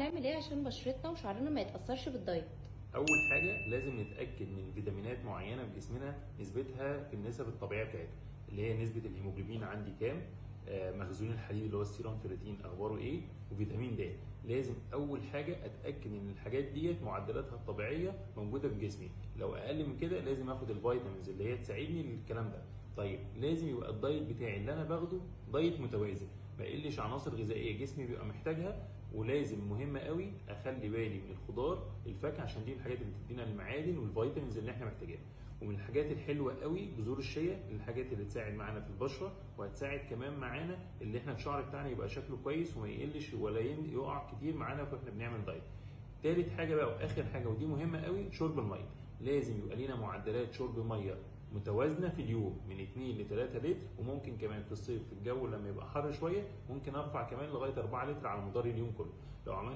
نعمل ايه عشان بشرتنا وشعرنا ما يتأثرش بالدايت؟ اول حاجه لازم نتاكد من فيتامينات معينه في جسمنا نسبتها في النسب الطبيعيه بتاعتها، اللي هي نسبه الهيموجلوبين عندي كام، مخزون الحديد اللي هو السيرم فيريتين اخباره ايه، وفيتامين د. لازم اول حاجه اتاكد ان الحاجات ديت معدلاتها الطبيعيه موجوده في جسمي. لو اقل من كده لازم اخد الفيتامينز اللي هي تساعدني للكلام ده. طيب لازم يبقى الدايت بتاعي اللي انا باخده دايت متوازن، ما يقلش عناصر غذائيه جسمي بيبقى محتاجها. ولازم مهم قوي اخلي بالي من الخضار الفاكهه، عشان دي الحاجات اللي بتدينا المعادن والفيتامينز اللي احنا محتاجينها. ومن الحاجات الحلوه قوي بذور الشيا، الحاجات اللي تساعد معانا في البشره، وهتساعد كمان معانا اللي احنا الشعر بتاعنا يبقى شكله كويس وما يقلش ولا يقع كتير معانا واحنا بنعمل دايت. تالت حاجه بقى واخر حاجه ودي مهمه قوي، شرب الميه. لازم يبقى لينا معدلات شرب ميه متوازنه في اليوم من 2 ل 3 لتر، وممكن كمان في الصيف في الجو لما يبقى حر شويه ممكن ارفع كمان لغايه 4 لتر على مدار اليوم كله. لو عملنا